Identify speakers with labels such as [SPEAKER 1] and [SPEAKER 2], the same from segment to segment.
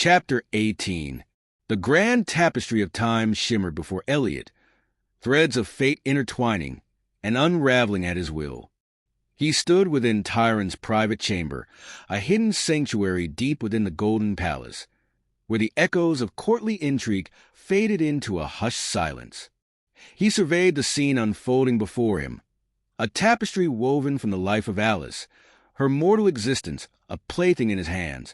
[SPEAKER 1] Chapter 18. The grand tapestry of time shimmered before Elliot, threads of fate intertwining and unraveling at his will. He stood within Tyron's private chamber, a hidden sanctuary deep within the Golden Palace, where the echoes of courtly intrigue faded into a hushed silence. He surveyed the scene unfolding before him, a tapestry woven from the life of Alice, her mortal existence a plaything in his hands,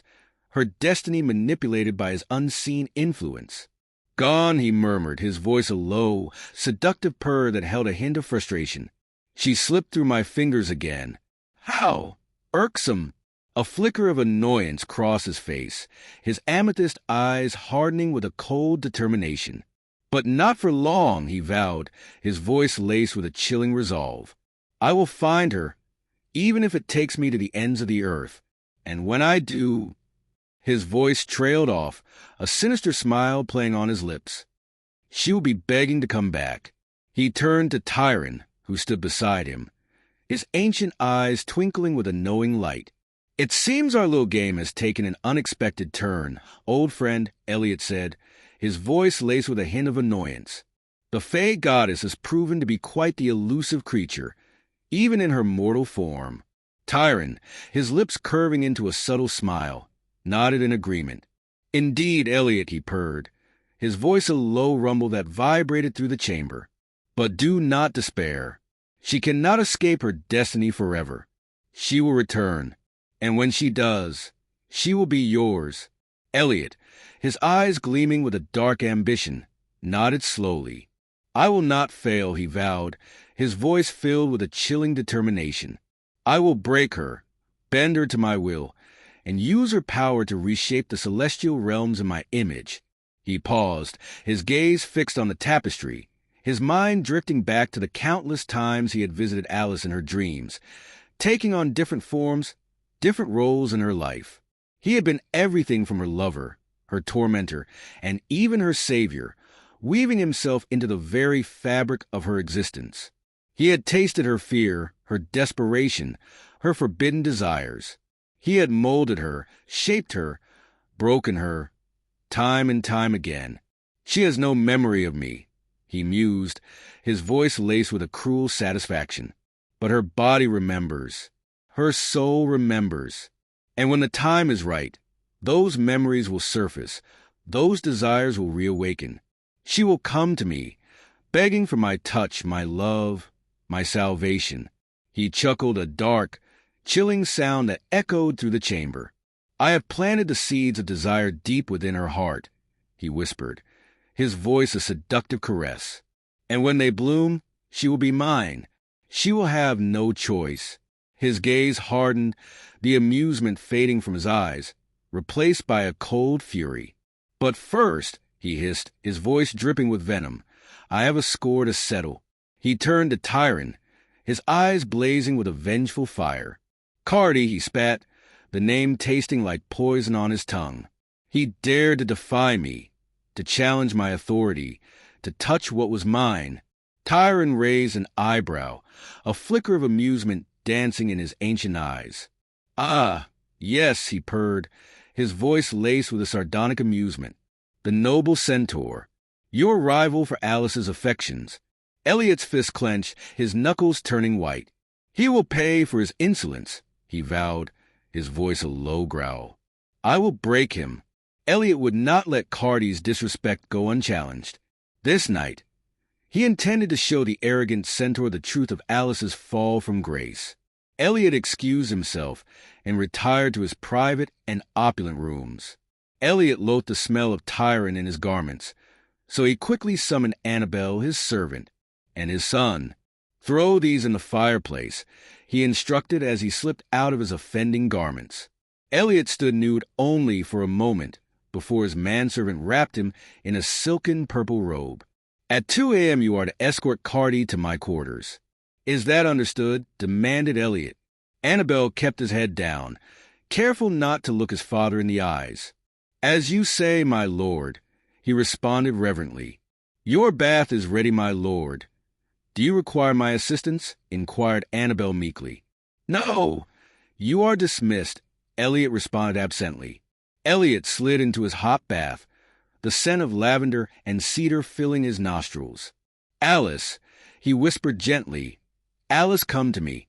[SPEAKER 1] her destiny manipulated by his unseen influence. "Gone," he murmured, his voice a low, seductive purr that held a hint of frustration. "She slipped through my fingers again." "How? Irksome!" A flicker of annoyance crossed his face, his amethyst eyes hardening with a cold determination. "But not for long," he vowed, his voice laced with a chilling resolve. "I will find her, even if it takes me to the ends of the earth. And when I do—" His voice trailed off, a sinister smile playing on his lips. "She will be begging to come back." He turned to Tyron, who stood beside him, his ancient eyes twinkling with a knowing light. "It seems our little game has taken an unexpected turn," old friend Elliot said, his voice laced with a hint of annoyance. "The Fey goddess has proven to be quite the elusive creature, even in her mortal form." Tyron, his lips curving into a subtle smile, nodded in agreement. "Indeed, Elliot," he purred, his voice a low rumble that vibrated through the chamber. "But do not despair. She cannot escape her destiny forever. She will return, and when she does, she will be yours." Elliot, his eyes gleaming with a dark ambition, nodded slowly. "I will not fail," he vowed, his voice filled with a chilling determination. "I will break her, bend her to my will, and use her power to reshape the celestial realms in my image." He paused, his gaze fixed on the tapestry, his mind drifting back to the countless times he had visited Alice in her dreams, taking on different forms, different roles in her life. He had been everything from her lover, her tormentor, and even her savior, weaving himself into the very fabric of her existence. He had tasted her fear, her desperation, her forbidden desires. He had molded her, shaped her, broken her, time and time again. "She has no memory of me," he mused, his voice laced with a cruel satisfaction. "But her body remembers. Her soul remembers. And when the time is right, those memories will surface, those desires will reawaken. She will come to me, begging for my touch, my love, my salvation." He chuckled, a dark, chilling sound that echoed through the chamber. "I have planted the seeds of desire deep within her heart," he whispered, his voice a seductive caress. "And when they bloom, she will be mine. She will have no choice." His gaze hardened, the amusement fading from his eyes, replaced by a cold fury. "But first," he hissed, his voice dripping with venom, "I have a score to settle." He turned to Tyron, his eyes blazing with a vengeful fire. "Cardi," he spat, the name tasting like poison on his tongue. "He dared to defy me, to challenge my authority, to touch what was mine." Tyron raised an eyebrow, a flicker of amusement dancing in his ancient eyes. "Ah, yes," he purred, his voice laced with a sardonic amusement. "The noble centaur, your rival for Alice's affections." Elliot's fist clenched, his knuckles turning white. "He will pay for his insolence," he vowed, his voice a low growl. "I will break him." Elliot would not let Cardi's disrespect go unchallenged. This night, he intended to show the arrogant centaur the truth of Alice's fall from grace. Elliot excused himself and retired to his private and opulent rooms. Elliot loathed the smell of Tyron in his garments, so he quickly summoned Annabelle, his servant, and his son. "Throw these in the fireplace," he instructed as he slipped out of his offending garments. Elliot stood nude only for a moment before his manservant wrapped him in a silken purple robe. "At 2 a.m. you are to escort Cardi to my quarters." "Is that understood?" demanded Elliot. Annabelle kept his head down, careful not to look his father in the eyes. "As you say, my lord," he responded reverently. "Your bath is ready, my lord." "Do you require my assistance?" inquired Annabelle meekly. "No, you are dismissed," Elliot responded absently. Elliot slid into his hot bath, the scent of lavender and cedar filling his nostrils. "Alice," he whispered gently, "Alice, come to me.